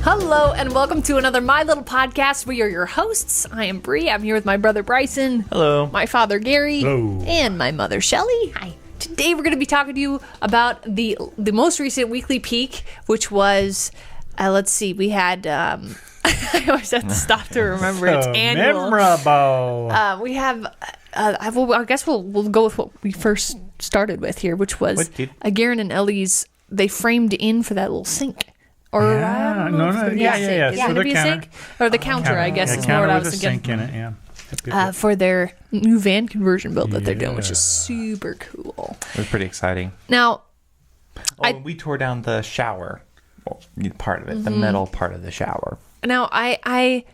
Hello and welcome to another My Little Podcast. We are your hosts. I am Bree. I'm here with my brother Bryson. Hello. My father Gary. Hello. And my mother Shelly. Hi. Today we're going to be talking to you about the most recent weekly peak, which was, let's see, we had, I always have to stop to remember, it's annual. Memorable. We have, I guess we'll go with what we first started with here, which was Garen and Ellie's, they framed in for that little sink. Or Yeah, yeah. For the counter. Sink? Or the counter, I guess, is more what I was thinking. Sink in it, yeah. For their new van conversion build that they're doing, which is super cool. It was pretty exciting. Now, we tore down the shower part of it, the metal part of the shower. Now, I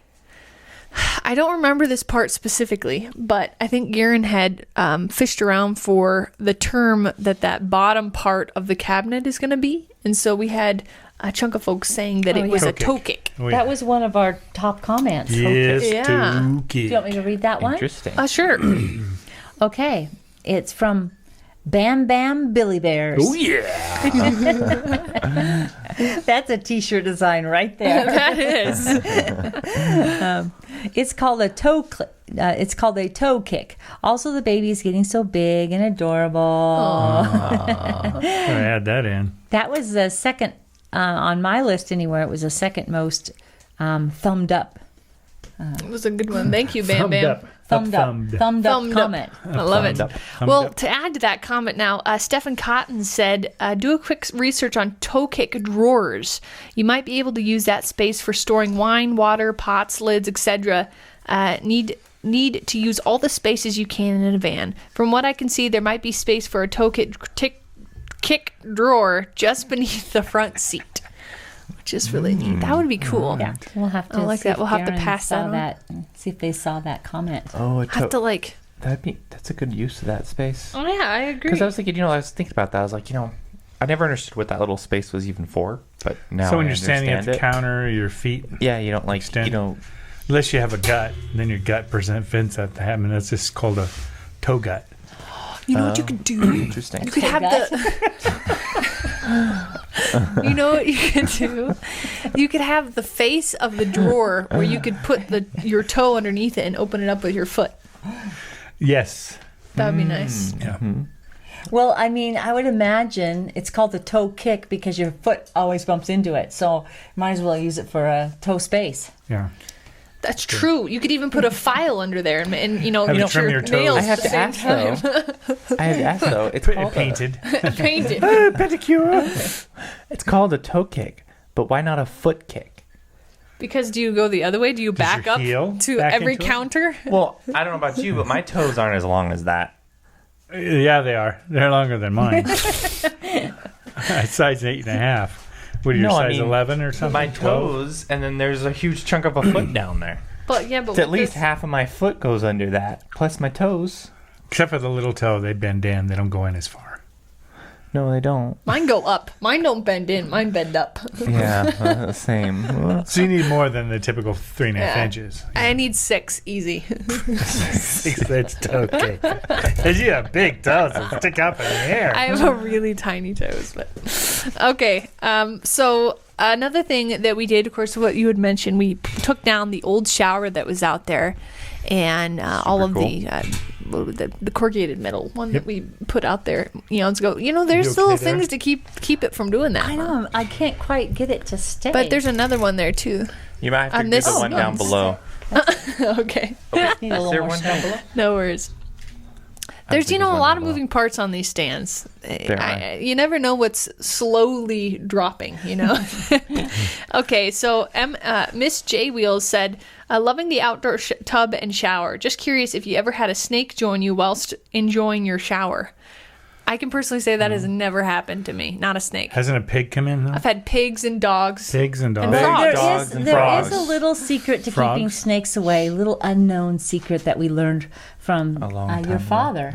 don't remember this part specifically, but I think Garen had fished around for the term that bottom part of the cabinet is going to be. And so we had a chunk of folks saying that it was a toe kick. Oh, yeah. That was one of our top comments. Yes, Yeah. toe Do kick. you want me to read that one? Interesting. Sure. Okay. It's from Bam Bam Billy Bears. Oh, yeah. That's a t-shirt design right there. That is. It's called a toe kick. Also, the baby is getting so big and adorable. Gotta add that in. That was the second on my list anywhere. It was the second most thumbed up. It was a good one. Thank you, Bam Bam. Thumbed up comment. I love it. Thumbed Well, up. to add to that comment now, Stephen Cotton said, do a quick research on toe kick drawers. You might be able to use that space for storing wine, water, pots, lids, etc. Need to use all the spaces you can in a van. From what I can see, there might be space for a toe kick drawer just beneath the front seat, which is really neat. That would be cool. Yeah, we'll have to. I like see that. if We'll have to Garen pass saw that See if they saw that comment. Oh, Have to like. that's a good use of that space. Oh yeah, I agree. Because I was thinking, I was thinking about that. I was like, I never understood what that little space was even for. But now So when I you're standing at the understand counter, your feet, it. Yeah, you don't like Extend. Unless you have a gut, then your gut presents at the hem, and that's just called a toe gut. You know what you could do? Interesting. You could have the. You know what you could do? You could have the face of the drawer where you could put your toe underneath it and open it up with your foot. Yes. That would be nice. Yeah. Well, I mean, I would imagine it's called the toe kick because your foot always bumps into it. So might as well use it for a toe space. Yeah. That's true. You could even put a file under there and Have you it trim your nails. toes. I have to ask, though. It's called Painted. Painted. Pedicure. It's called a toe kick, but why not a foot kick? Because do you go the other way? Do you back your up heel to back every into it? counter? Well, I don't know about you, but my toes aren't as long as that. Yeah, they are. They're longer than mine. Size 8.5. What are your size 11 or something? My 12? toes, and then there's a huge chunk of a foot down there. But It's at least half of my foot goes under that, plus my toes. Except for the little toe, they bend in. They don't go in as far. No, they don't. mine go up. Mine don't bend in. Mine bend up. Yeah, same. So you need more than the typical 3.5 inches. I need 6 easy. That's toe kick. Because you have big toes that stick up in the air. I have a really tiny toes, but okay. So another thing that we did, of course, what you had mentioned, we took down the old shower that was out there, and all of cool. the corrugated metal one that we put out there. There's You still okay things there? to keep it from doing that. I know. I can't quite get it to stay. But there's another one there too. You might have to On do this the one down one. below. Okay, Need a Is little there more one down strength. below? no worries. There's think a there's one lot down of below. moving parts on these stands. are. You never know what's slowly dropping. Okay, so Miss J Wheels said, loving the outdoor tub and shower. Just curious if you ever had a snake join you whilst enjoying your shower. I can personally say that has never happened to me. Not a snake. Hasn't a pig come in, though? I've had pigs and dogs. Pigs and dogs. And frogs. Dogs and There frogs. is a little secret to Frogs. keeping snakes away, a little unknown secret that we learned from A long time your ago. father.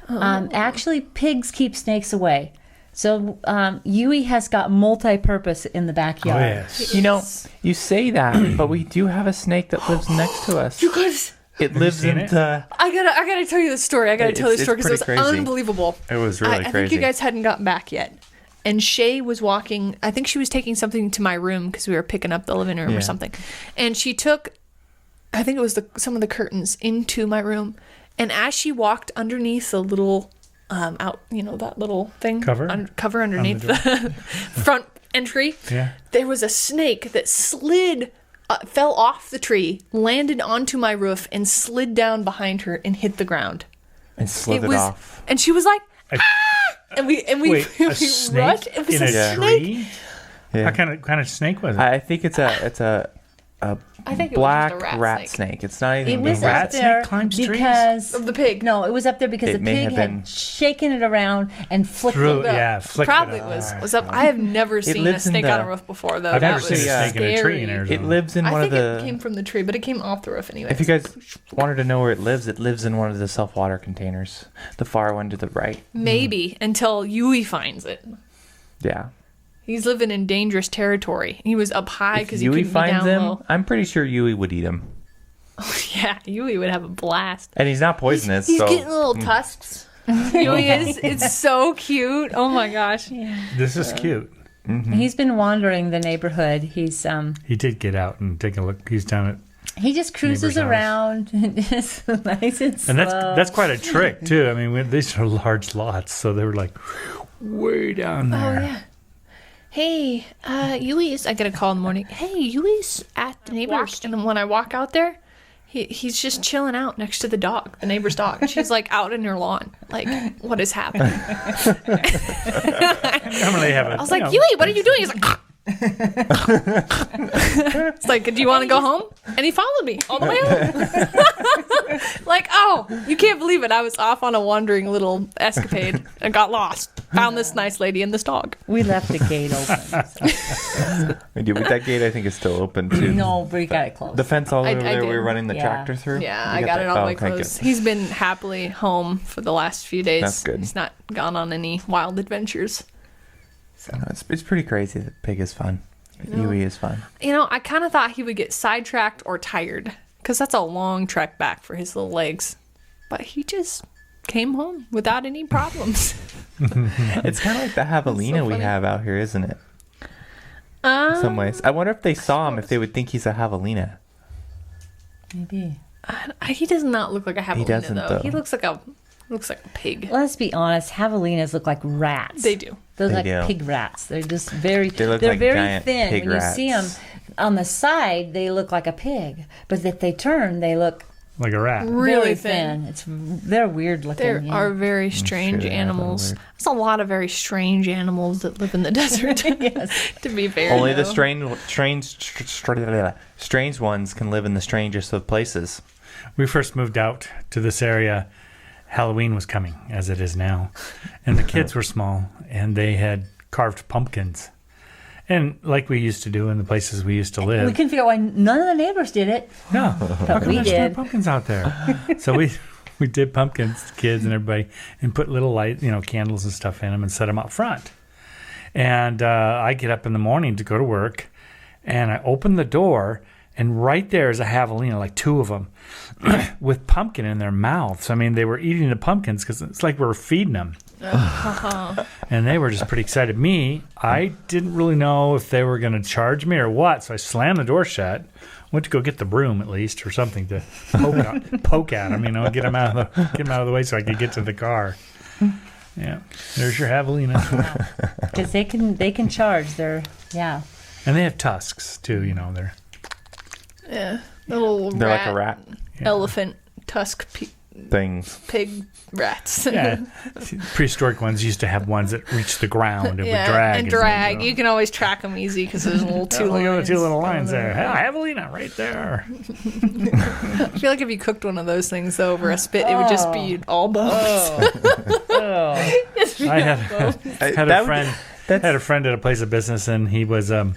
Actually, pigs keep snakes away. So Yui has got multi-purpose in the Oh, backyard. yes. You say that, but we do have a snake that lives next to us. You guys, It lives seen in it? the... I gotta tell you the story. I gotta tell you the It's story because it was pretty crazy. unbelievable. It was really I think crazy. you guys hadn't gotten back yet. and Shay was walking. I think she was taking something to my room because we were picking up the living room or something. And she took, I think it was some of the curtains into my room. And as she walked underneath the little, that little thing, cover underneath the front entry, there was a snake that slid, fell off the tree, landed onto my roof, and slid down behind her and hit the ground. And slithered off. And she was like, ah! And we Wait, a snake rushed. It was in a tree? snake. Yeah. What kind of snake was it? I think it's a I think black it was just a rat snake. It's not even It was rat up there snake climbs trees? because Of the pig. No, it was up there because It the may pig have had been- shaken it around and flicked Threw- it up. yeah, flicked Probably it up. was up. I have never seen a lives in snake the- on a roof before, though. I've That never was seen a snake in a tree in scary. Arizona. It lives in I one of think the. it came from the tree, but it came off the roof anyway. If you guys wanted to know where it lives in one of the self-water containers. The far one to the right. Maybe until Yui finds it. Yeah. He's living in dangerous territory. He was up high If because he Yui couldn't be finds down him, low. I'm pretty sure Yui would eat him. Yeah, Yui would have a blast. And he's not poisonous, He's so getting little tusks. Yui is. It's so cute. Oh my gosh. This is cute. He's been wandering the neighborhood. He's He did get out and take a look. He's down at, he just cruises Neighbor's house. around and just nice and slow. and that's quite a trick too. I mean, these are large lots, so they were like way down there. Oh yeah. Hey, Yui's. I get a call in the morning. Hey, Yui's at the neighbor's, and then when I walk out there, he's just chilling out next to the dog, the neighbor's dog. She's like out in her lawn. Like, what is happening? Normally have a, I was like, Yui, what are you doing? He's like, it's like, do you want to go home? And he followed me all the way home. Like, oh, you can't believe it. I was off on a wandering little escapade and got lost. Found this nice lady and this dog. We left the gate open. So. we do. But that gate, I think, is still open too. No, we got it closed. The fence all I over there. did. We were running the Yeah. tractor through. Yeah, You I got that? it all the way okay, closed. good. He's been happily home for the last few days. That's good. He's not gone on any wild adventures. No, it's pretty crazy. The pig is fun. Yui is fun. You know, I kind of thought he would get sidetracked or tired because that's a long trek back for his little legs. But he just came home without any problems. It's kind of like the javelina we funny. have out here, isn't it? In some ways. I wonder if they saw him, if they would think he's a javelina. Maybe. He does not look like a javelina, doesn't, though. though. He looks like a pig. Let's be honest. Javelinas look like rats. They do. They're They like do. pig rats. They're just very. They look they're like very giant thin. pig When you see them rats. on the side, they look like a pig. But if they turn, they look like a rat. Really very thin. They're weird looking. There yeah. are very strange sure they are animals. weird. There's a lot of very strange animals that live in the desert. Yes. To be fair, Only the though. strange ones can live in the strangest of places. We first moved out to this area. Halloween was coming, as it is now, and the kids were small, and they had carved pumpkins, and like we used to do in the places we used to live. We couldn't figure out why none of the neighbors did it. No, how come we there's no did. pumpkins out there? So we did pumpkins, the kids and everybody, and put little light, candles and stuff in them, and set them up front. And I get up in the morning to go to work, and I open the door, and right there is a javelina, like two of them, with pumpkin in their mouths. I mean, they were eating the pumpkins because it's like we were feeding them. And they were just pretty excited. I didn't really know if they were going to charge me or what, so I slammed the door shut. Went to go get the broom at least or something to poke at them, get them out of the way so I could get to the car. Yeah, there's your javelina. Because they can charge. They're And they have tusks too. They're Yeah, little They're rat, like a rat elephant, tusk, things. pig rats. yeah. Prehistoric ones used to have ones that reached the ground and would drag. and drag. You can always track them easy because there's little two Look at lines. the two little lines there. Javelina right there. I feel like if you cooked one of those things over a spit, it would just be all bones. I had a friend. Had a friend at a place of business, and he was trying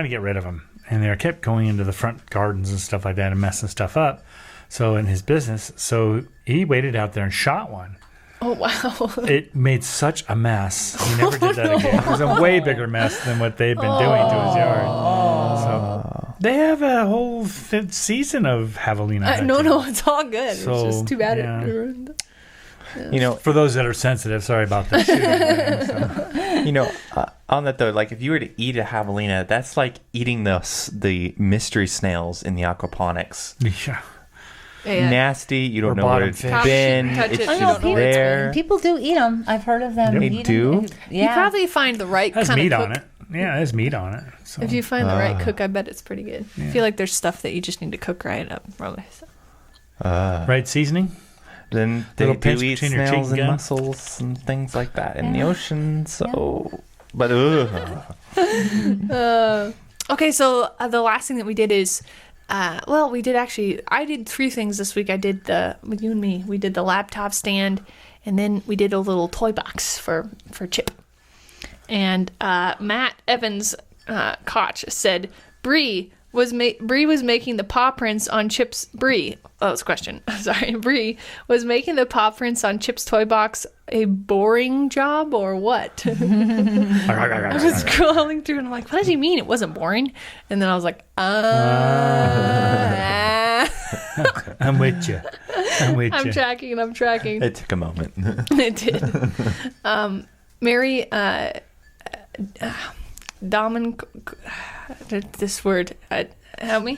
to get rid of them, and they kept going into the front gardens and stuff like that and messing stuff up. So in his business, he waited out there and shot one. Oh wow! It made such a mess. He never did that again. It was a way bigger mess than what they'd been doing to his yard. So they have a whole season of javelina. No, it's all good. So, it's just too bad yeah. it ruined. You know, For those that are sensitive, sorry about the shooting. So. you know, on that though, like if you were to eat a javelina, that's like eating the mystery snails in the aquaponics. Yeah. Yeah. Nasty. You don't Or know where bottom it's fish. been. Touch it, It's you just don't know where it's there. People do eat them. I've heard of them. Yep. They eat 'em. do? Yeah. You probably find the right Has kind meat of on cook. it. Yeah, there's meat on it. So. If you find the right cook, I bet it's pretty good. I feel like there's stuff that you just need to cook right up, probably. So. Right seasoning? Then they Little pinch do eat between your snails cheek and gun. mussels and things like that in the ocean. So, but Okay, so the last thing that we did is, we did actually. I did 3 things this week. I did with you and me. We did the laptop stand, and then we did a little toy box for Chip. And Matt Evans Koch said Bree was making the paw prints on Chip's Bree. Oh, that's a question. Sorry, Bree was making the paw prints on Chip's toy box a boring job or what? I was scrolling through and I'm like, what does he mean? It wasn't boring. And then I was like, I'm with you. I'm tracking. it took a moment. It did. Mary this word, help me.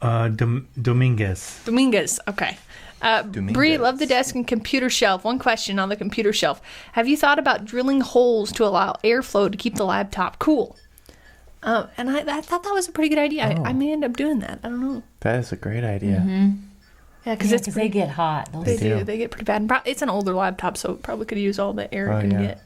Dominguez. Dominguez. Okay. Dominguez. Bree, love the desk and computer shelf. One question on the computer shelf. Have you thought about drilling holes to allow airflow to keep the laptop cool? And I thought that was a pretty good idea. I may end up doing that. I don't know. That is a great idea. Yeah, because they get hot. They do. They get pretty bad. And it's an older laptop, so it probably could use all the air it can get.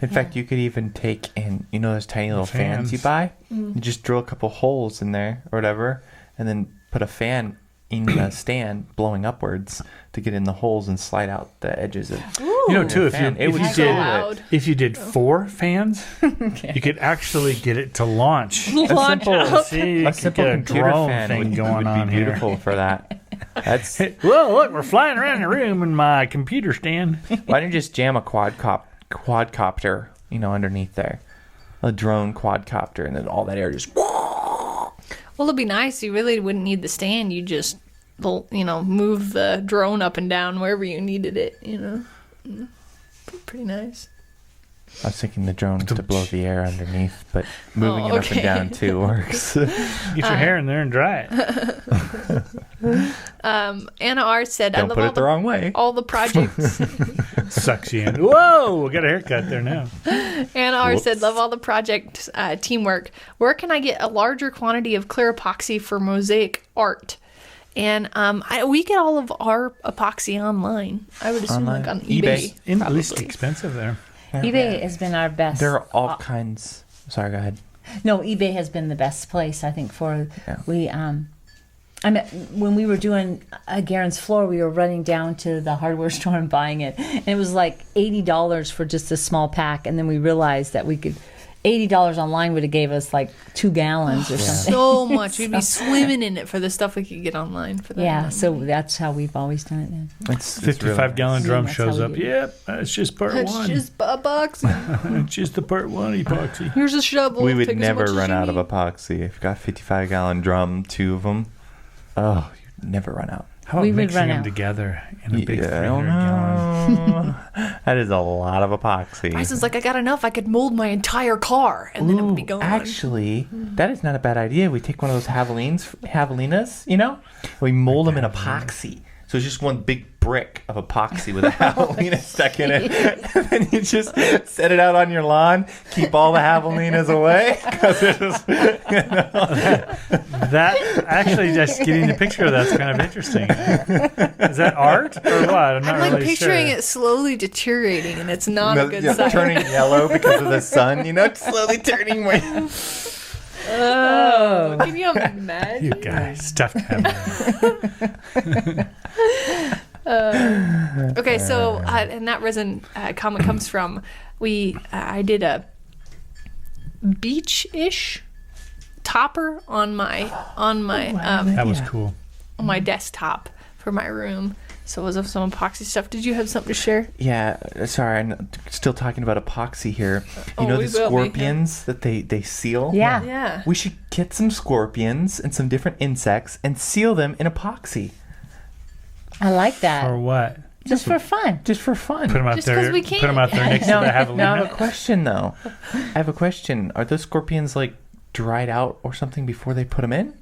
In fact, you could even take and those tiny little fans you buy, you just drill a couple holes in there or whatever, and then put a fan in the stand blowing upwards to get in the holes and slide out the edges of. Too, loud. if you did 4 fans, you could actually get it to launch. A simple computer drone fan thing would going be on here. beautiful for that. That's Whoa, look, we're flying around the room in my computer stand. why don't you just jam a quadcopter, underneath there, a drone quadcopter, and then all that air just. Well, it'd be nice. You really wouldn't need the stand. You just, move the drone up and down wherever you needed it. Pretty nice. I was thinking the drone to blow the air underneath, but moving it up and down too works. Get your hair in there and dry it. Anna R said, Don't I love put it the wrong way. all the projects. Sucks you in. Whoa, got a haircut there now. Anna R said, love all the project teamwork. Where can I get a larger quantity of clear epoxy for mosaic art? And we get all of our epoxy online. I would assume like on eBay. Endlessly expensive there. eBay has been our best. There are all kinds. Sorry, go ahead. No, eBay has been the best place, I think, for Yeah. when we were doing Garen's floor, we were running down to the hardware store and buying it. And it was like $80 for just a small pack. And then we realized that we could, $80 online would have gave us like 2 gallons or something. So much. We'd be swimming in it for the stuff we could get online for that. Yeah, amount. so that's how we've always done it then. It's 55-gallon drum That's shows how up. we do it. Yep, that's just part That's 1. just epoxy. It's just the part 1 epoxy. Here's a shovel. We would Take as never much as run you out of need. epoxy. If you got 55-gallon drum, 2 of them, you'd never run out. How about We would mixing run them out. together in a big Yeah, I don't 300-gallon? know. That is a lot of epoxy. Bryson's like, I got enough. I could mold my entire car, and then it would be gone. Actually, that is not a bad idea. We take one of those javelinas, we mold them in epoxy. So it's just one big brick of epoxy with a javelina stuck in it. And then you just set it out on your lawn, keep all the javelinas away. 'Cause it is, That, actually, just getting the picture of that's kind of interesting. Is that art or what? I'm not I'm like really picturing sure. it slowly deteriorating, and it's not a good sign. turning yellow because of the sun, slowly turning white. Oh, can you imagine? You guys, tough to have. Okay, so and that resin comment comes from I did a beach-ish topper on my That was cool. on my desktop for my room. So it was some epoxy stuff. Did you have something to share? Yeah, sorry, I'm still talking about epoxy here. You know we the will be, scorpions that they seal? Yeah. Yeah. We should get some scorpions and some different insects and seal them in epoxy. I like that. Or what? Just for fun. Just for fun. Put them out Just there. 'cause we Put them out there next to the Now I have javelina. a question, though. I have a question. Are those scorpions, like, dried out or something before they put them in?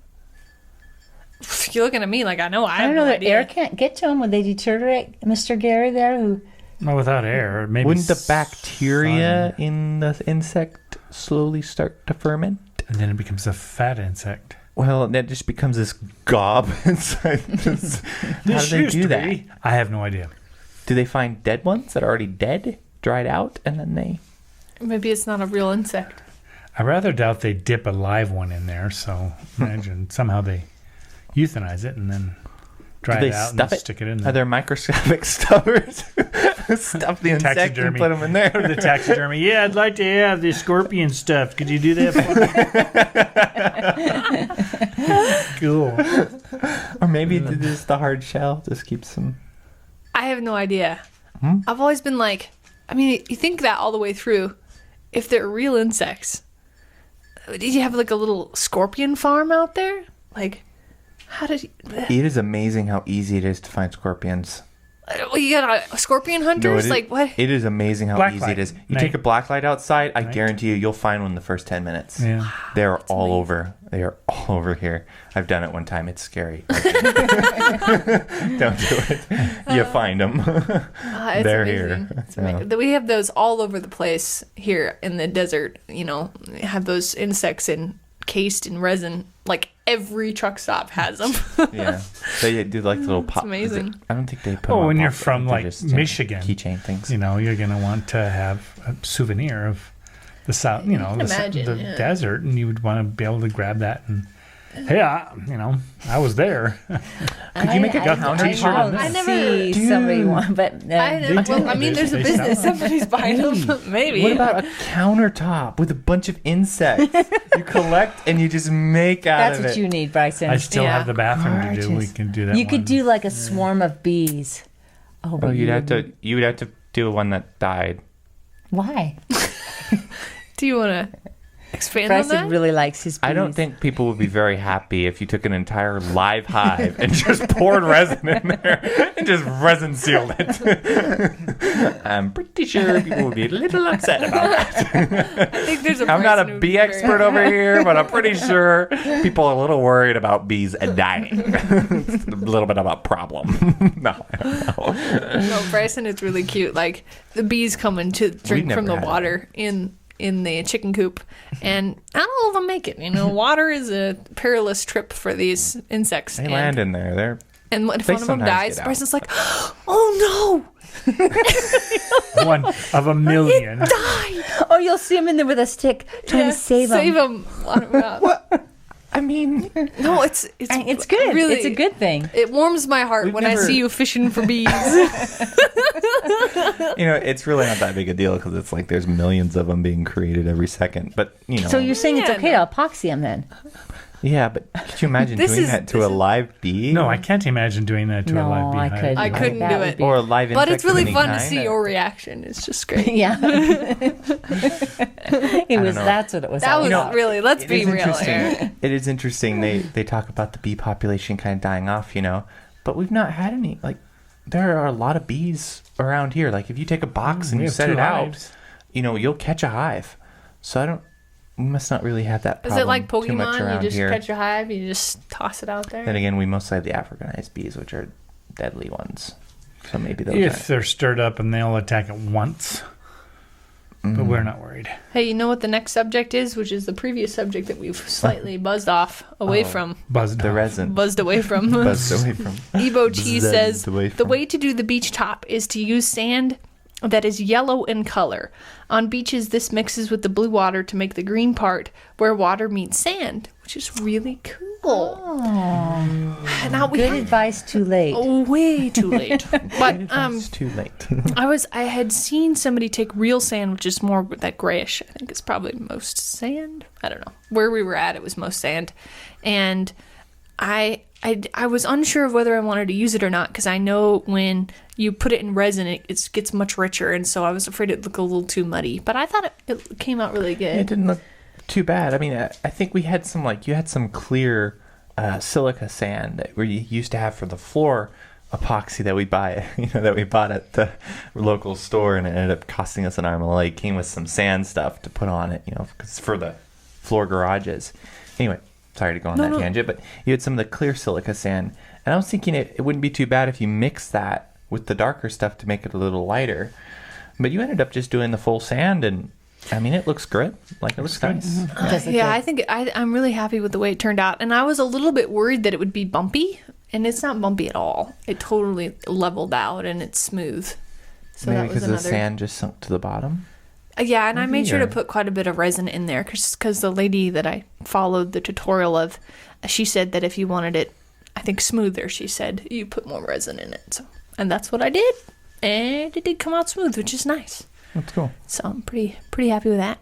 You're looking at me like I know. I I don't have know no that idea. air can't get to them. Would they deteriorate? Mr. Gary there, who Well, without air, maybe. Wouldn't the bacteria in the insect slowly start to ferment? And then it becomes a fat insect. Well, that just becomes this gob inside this. How do This they used do to that? be. I have no idea. Do they find dead ones that are already dead, dried out, and then they... Maybe it's not a real insect. I rather doubt they dip a live one in there. So imagine somehow they euthanize it and then dry Do it they out and stuff then it? stick it in Are there. there microscopic stuffers? Stuff the insect and Taxidermy. put them in there. The taxidermy. Yeah, I'd like to have the scorpion stuffed. Could you do that for me? Cool. Or maybe just the hard shell just keeps them... I have no idea. I've always been like, I mean, you think that all the way through. If they're real insects, did you have like a little scorpion farm out there? Like, how did you... It is amazing how easy it is to find scorpions. Well, you got scorpion hunters? Like, what? It is amazing how easy Blacklight. it is. You Night. take a black light outside, I Night. guarantee you'll find one in the first 10 minutes. Yeah. They're all over. They are all over here. I've done it one time. It's scary. Don't do it. You find them. It's They're amazing. here. It's ama- We have those all over the place here in the desert. You know, have those insects encased in resin. Like every truck stop has them. Yeah. They do like little pop. amazing. I don't think they put Oh, them on when you're pockets. I from, think they're like, just, Michigan. keychain things. You know, you're going to want to have a souvenir of the south, you know, Imagine, the yeah. desert, and you would want to be able to grab that and, hey, I was there. Could you make a counter-t-shirt on I this? never see somebody want, but I mean, there's a They business. sell them. Somebody's buying them. Maybe. What about a countertop with a bunch of insects? You collect and you just make out that's of what it. you need, Bryson. I still Yeah. have the bathroom to do. We Gorgeous. can do that. You could one. do like a swarm of bees. Oh, Well, you would have to do one that died. Why? Do you want to expand on Bryson that? really likes his bees. I don't think people would be very happy if you took an entire live hive and just poured resin in there and just resin sealed it. I'm pretty sure people would be a little upset about that. I think there's a I'm not person a who'd bee be very- expert over here, but I'm pretty sure people are a little worried about bees dying. It's a little bit of a problem. No, I don't know. No, Bryson is really cute. Like the bees coming to drink never from the had water in the chicken coop, and not all of them make it. You know, water is a perilous trip for these insects. They and, land in there. They're and if they one of them sometimes dies, get out. Bryson's like, "Oh one of a million. no, died!" Oh, you'll see him in there with a stick trying to save him. Save him. what? I mean, And No, it's it's good. Really, It's a good thing. It warms my heart We've when I never- see you fishing for bees. it's really not that big a deal because it's like there's millions of them being created every second. But So you're saying it's Man. okay to epoxy them then? yeah, but could you imagine This doing is- that to this a is- live bee? No, I can't imagine doing that to a No, live I beehive. couldn't. I couldn't That do would it. be- Or a live insect. But it's of really any fun to kind, see or- your reaction. It's just great. Yeah. know. That's what it was. That all was about. really. Let's It be is real interesting. here. It is interesting. They talk about the bee population kind of dying off, you know, but we've not had any. Like, there are a lot of bees around here. Like, if you take a box and We you have set 2 it out, hives. you know, you'll catch a hive. So we must not really have that Is problem it like too much Pokemon? around You just here. catch a hive, you just toss it out there. Then again, we mostly have the Africanized bees, which are deadly ones. So maybe those If they're stirred up and they'll attack at once. But we're not worried. Hey, you know what the next subject is, which is the previous subject that we've slightly buzzed off away from, Buzzed the off. resin. buzzed away from. Buzzed away from. Ebo T Buzzed says away the from. way to do the beach top is to use sand that is yellow in color. On beaches, this mixes with the blue water to make the green part where water meets sand, which is really cool. Now we Good have advice. Too late. way too late, but It's too late. I had seen somebody take real sand, which is more that grayish. I think it's probably most sand. I don't know. Where we were at, it was most sand. And I was unsure of whether I wanted to use it or not because I know when you put it in resin, it gets much richer. And so I was afraid it'd look a little too muddy. But I thought it came out really good. It didn't look too bad. I mean, I think we had some, like, you had some clear silica sand that we used to have for the floor epoxy that we bought at the local store, and it ended up costing us an arm and a leg. It came with some sand stuff to put on it, 'cause it's for the floor garages. Anyway, sorry to go on that tangent, but you had some of the clear silica sand, and I was thinking it wouldn't be too bad if you mix that with the darker stuff to make it a little lighter. But you ended up just doing the full sand, and I mean, it looks good. Like, it looks nice. Yeah, I think I'm really happy with the way it turned out. And I was a little bit worried that it would be bumpy, and it's not bumpy at all. It totally leveled out, and it's smooth. So Maybe that was because the sand just sunk to the bottom? Yeah, and I made sure to or- put quite a bit of resin in there because the lady that I followed the tutorial of, she said that if you wanted it, I think smoother, she said, you put more resin in it. So, and that's what I did. And it did come out smooth, which is nice. That's cool. So I'm pretty happy with that.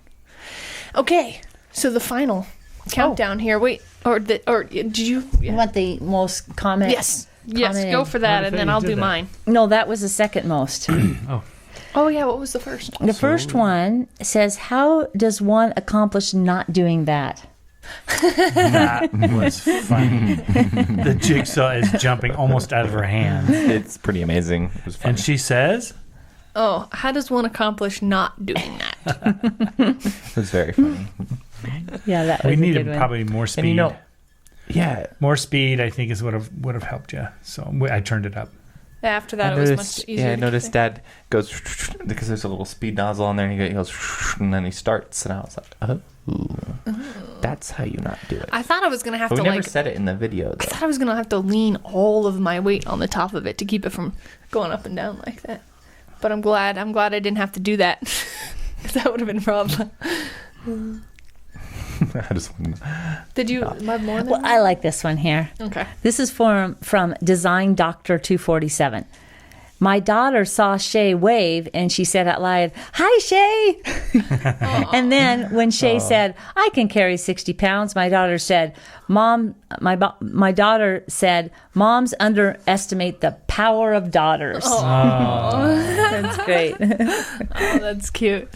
Okay, so the final countdown here. Wait, or did you? You want the most comment? Yes, go commented- for that, I and thought then you I'll did do that. mine. No, that was the second most. Oh yeah, what was the first? The first one says, "How does one accomplish not doing that?" That was funny. The jigsaw is jumping almost out of her hand. It's pretty amazing. It was fun. And she says, Oh, how does one accomplish not doing that? It was very funny. Yeah, that was we a good needed one. probably more speed. And yeah, More speed, I think, is would have helped you. So I turned it up. After that, it was much easier. I to noticed keep Dad goes because there's a little speed nozzle on there, and he goes, and then he starts, and I was like, oh, that's how you not do it. I thought I was gonna have But to we never said it in the video, I though. thought I was gonna have to lean all of my weight on the top of it to keep it from going up and down like that. But I'm glad I didn't have to do that. 'Cause that would have been a problem. I just wanted Did you have more than Well, I like this one here. Okay. This is from Design Doctor 247. My daughter saw Shay wave, and she said out loud, "Hi, Shay!" And then when Shay said, "I can carry 60 pounds," my daughter said, my daughter said, "Moms underestimate the power of daughters." That's great. Oh, that's cute.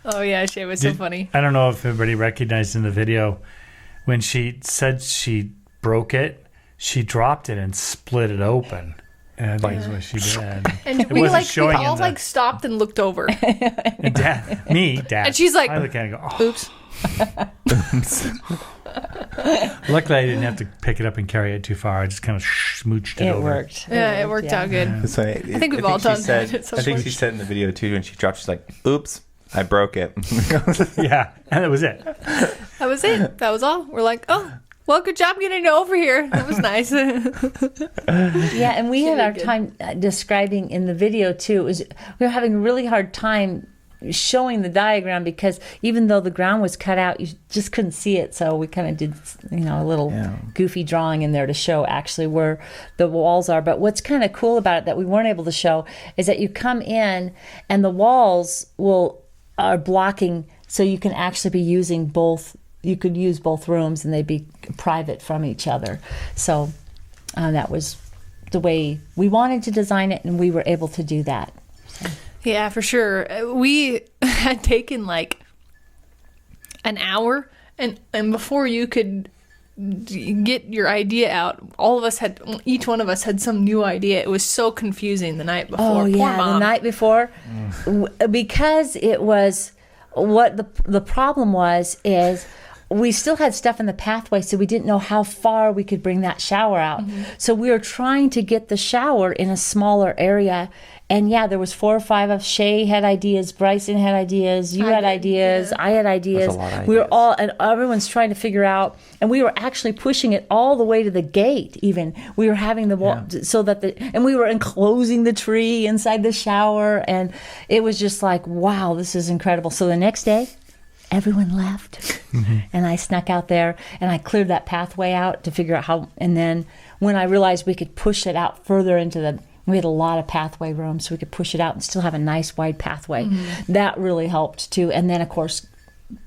Oh yeah, Shay was so funny. I don't know if everybody recognized in the video when she said she broke it, she dropped it and split it open. And I think that's what she did. And It we wasn't we showing all in the- stopped and looked over. And Dad. And she's like, I look at it and go, oh. Oops. Luckily, I didn't have to pick it up and carry it too far. I just kind of smooched it It over. worked. Yeah, it worked out good. to. So I think we've all done that at some I think point. she said in the video, too, when she dropped, she's like, oops, I broke it. Yeah, and that was it. That was it. That was all. We're like, oh, well, good job getting it over here. That was nice. Yeah, and we She had did our good. time describing in the video too. We were having a really hard time showing the diagram because even though the ground was cut out, you just couldn't see it. So we kind of did, a little goofy drawing in there to show actually where the walls are. But what's kind of cool about it that we weren't able to show is that you come in and the walls are blocking, so you can actually be using both. You could use both rooms and they'd be private from each other. So that was the way we wanted to design it, and we were able to do that. Yeah, for sure. We had taken like an hour, and before you could get your idea out, each one of us had some new idea. It was so confusing the night before. Oh Poor yeah, Mom. the night before, because it was what the problem is we still had stuff in the pathway, so we didn't know how far we could bring that shower out. Mm-hmm. So we were trying to get the shower in a smaller area. And yeah, there was 4 or 5 of Shay had ideas, Bryson had ideas, you had ideas, I had ideas. That's a lot of We were ideas. all, and everyone's trying to figure out, and we were actually pushing it all the way to the gate. Even we were having the wall so that and we were enclosing the tree inside the shower, and it was just like, wow, this is incredible. So the next day, everyone left, and I snuck out there and I cleared that pathway out to figure out how. And then when I realized we could push it out further into we had a lot of pathway room, so we could push it out and still have a nice wide pathway. That really helped too. And then of course,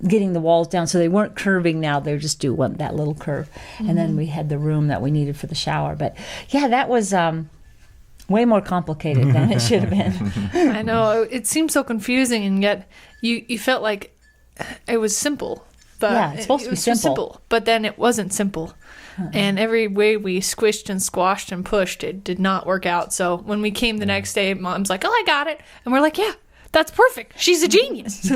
getting the walls down so they weren't curving now; they just do that little curve. And then we had the room that we needed for the shower. But yeah, that was way more complicated than it should have been. I know. It seemed so confusing, and yet you felt like it was simple. but it's supposed to be was simple. But then it wasn't simple. And every way we squished and squashed and pushed, it did not work out. So when we came the next day, Mom's like, "Oh, I got it," and we're like, "Yeah, that's perfect. She's a genius."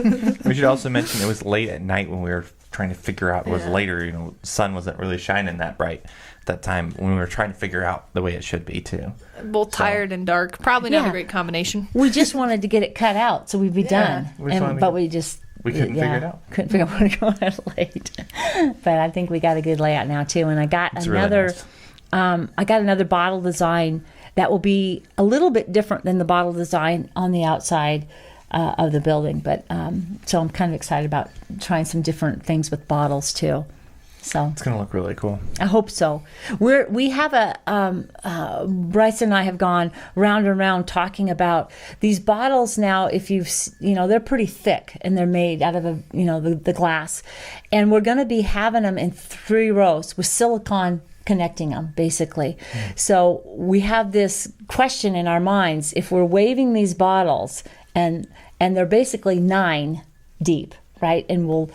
We should also mention it was late at night when we were trying to figure out. It was later, the sun wasn't really shining that bright at that time when we were trying to figure out the way it should be too. Both tired and dark. Probably not a great combination. We just wanted to get it cut out so we'd be done. We just We couldn't figure it out. Couldn't figure out what to go out late. But I think we got a good layout now too. And I got another bottle design that will be a little bit different than the bottle design on the outside of the building. But so I'm kind of excited about trying some different things with bottles too. So It's gonna look really cool. I hope so. We have Bryce and I have gone round and round talking about these bottles now. If they're pretty thick and they're made out of the glass, and we're going to be having them in 3 rows with silicone connecting them basically. So we have this question in our minds: if we're waving these bottles and they're basically 9 deep, right? And we'll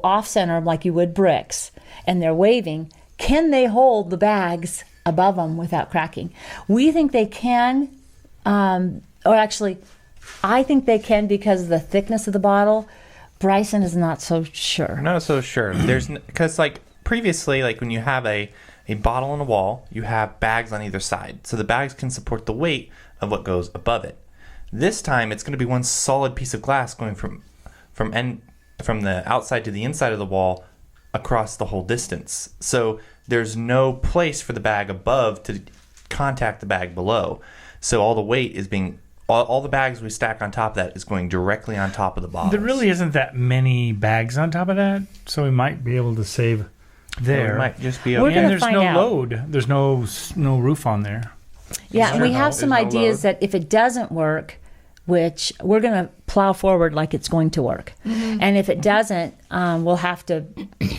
off-center them like you would bricks, and they're waving. Can they hold the bags above them without cracking? We think they can, or actually, I think they can because of the thickness of the bottle. Bryson is not so sure. I'm not so sure. Because previously, when you have a bottle on a wall, you have bags on either side, so the bags can support the weight of what goes above it. This time, it's going to be one solid piece of glass going from the outside to the inside of the wall across the whole distance. So there's no place for the bag above to contact the bag below. So all the weight is all the bags we stack on top of that is going directly on top of the bottles. There really isn't that many bags on top of that, so we might be able to save there. We might just be We're okay. gonna And there's find no out. load. There's no roof on there. Yeah, and we have There's some no ideas load. that if it doesn't work, which we're going to plow forward like it's going to work. And if it doesn't, we'll have to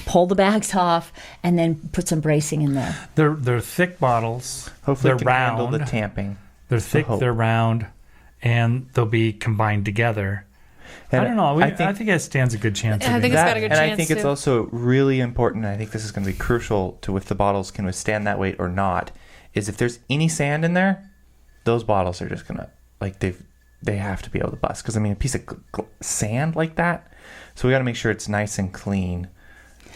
pull the bags off and then put some bracing in there. They're thick bottles. Hopefully, they're it can handle the tamping. They're thick. hope. They're round, and they'll be combined together. And I don't know. I I think it stands a good chance. I of think being- it's got a good and I chance, think it's too. also really important, and I think this is going to be crucial to if the bottles can withstand that weight or not, is if there's any sand in there, those bottles are just going to, they have to be able to bust. Because, a piece of sand like that, so we got to make sure it's nice and clean,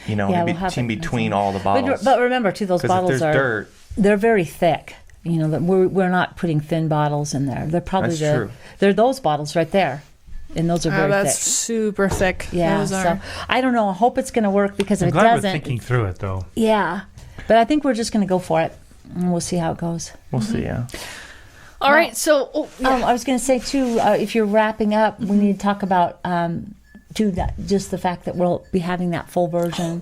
Yeah, we'll have in it- between all the bottles. But remember, too, those 'Cause bottles if there's dirt, they're very thick. That we're not putting thin bottles in there. They're probably That's true. They're those bottles right there. And those are very That's thick. super thick. Yeah, Those so are. I don't know. I hope it's going to work because I'm if it glad we're doesn't, thinking through it, though. yeah. But I think we're just going to go for it, and we'll see how it goes. we'll see. Yeah. All right, so I was going to say too, if you're wrapping up, we need to talk about just the fact that we'll be having that full version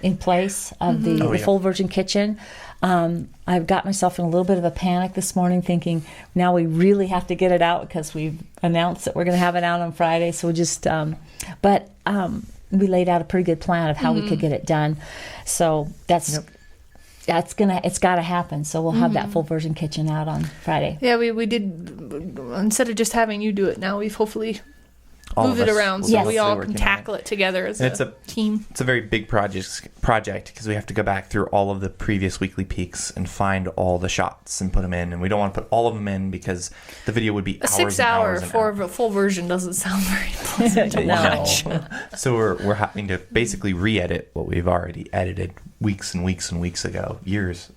in place of the full version kitchen. I've got myself in a little bit of a panic this morning, thinking now we really have to get it out because we've announced that we're going to have it out on Friday. So we just, but we laid out a pretty good plan of how we could get it done. So it's got to happen. So we'll have that full version kitchen out on Friday. yeah, we did, instead of just having you do it now, we've hopefully All moved of it us around will so Yes. we hopefully all work can on tackle it together as It's a team. It's a very big project because we have to go back through all of the previous weekly peaks and find all the shots and put them in. And we don't want to put all of them in because the video would be A hours and 6 hour hours and for hours. a full version doesn't sound very pleasant to No. watch. So we're having to basically re-edit what we've already edited weeks and weeks and weeks ago, years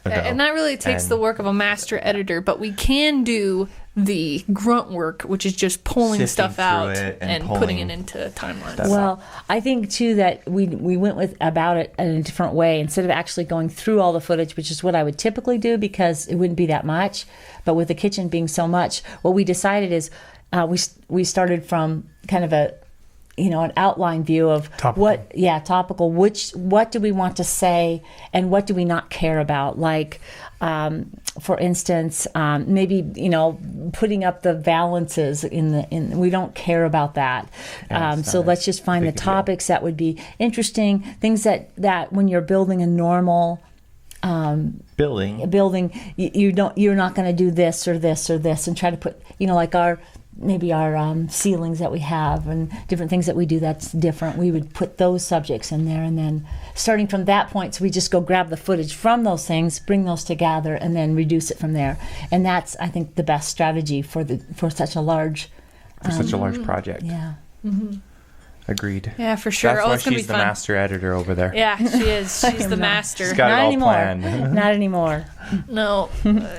ago. And that really takes And- the work of a master editor, but we can do the grunt work, which is just pulling Sifting stuff through out it and and putting pulling it into timelines. stuff. Well, I think too that we went about it in a different way instead of actually going through all the footage, which is what I would typically do because it wouldn't be that much. But with the kitchen being so much, what we decided is we started from kind of an outline view of Topical. topical. What do we want to say and what do we not care about? Like, for instance, maybe putting up the valances in we don't care about that. Yeah, it's So not let's just find the big deal. topics that would be interesting, things that when you're building a normal building. you're not going to do this or this or this and try to put like maybe our ceilings that we have and different things that we do that's different, we would put those subjects in there, and then starting from that point, so we just go grab the footage from those things, bring those together, and then reduce it from there. And that's, I think, the best strategy for such a large project. Yeah. Agreed. Yeah, for sure. That's why it's gonna be she's the fun. master editor over there. Yeah, she is. She's the master. She's got Not it all anymore. planned. Not anymore. No,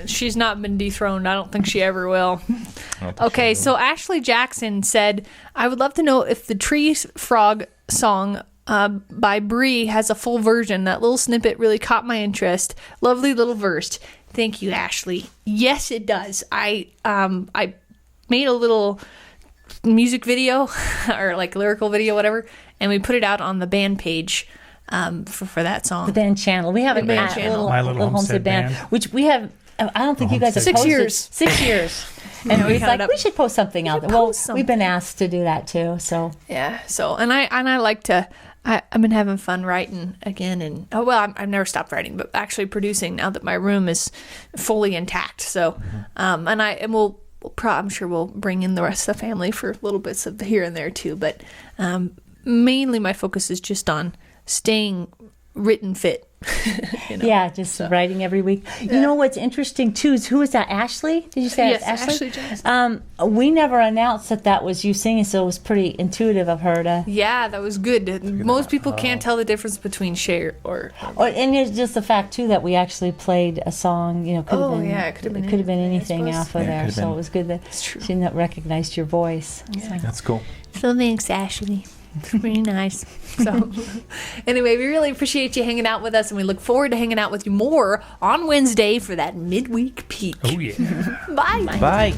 she's not been dethroned. I don't think she ever will. I don't think Okay, she so Ashley Jackson said, I would love to know if the Tree Frog song by Bree has a full version. That little snippet really caught my interest. Lovely little verse. Thank you, Ashley. Yes, it does. I made a little music video or like lyrical video, whatever, and we put it out on the band page for that song. The band channel. We have a band band channel. My Little Homestead band. which we have. I don't think you guys have 6 posted. years. 6 years. And we had like, it up. we should post something out there. should Well, post we've been asked to do that too. So Yeah. So and I like to. I've been having fun writing again, and I've never stopped writing, but actually producing now that my room is fully intact. So, I'm sure we'll bring in the rest of the family for little bits of here and there too. But mainly my focus is just on staying written fit. yeah, just writing every week. You know what's interesting too is, who is that? Ashley? Did you say Yes, it's Ashley? Ashley Jackson. We never announced that was you singing, so it was pretty intuitive of her to. Yeah, that was good. Most people can't tell the difference between Cher or. And it's just the fact too that we actually played a song. You know, could have been. Yeah, it could have been anything I suppose. off of Yeah, it there. could have So been. it was good that true. she recognized your voice. Yeah. That's cool. So thanks, Ashley. It's pretty nice. So, anyway, we really appreciate you hanging out with us, and we look forward to hanging out with you more on Wednesday for that midweek peek. Oh, yeah. Bye. Bye.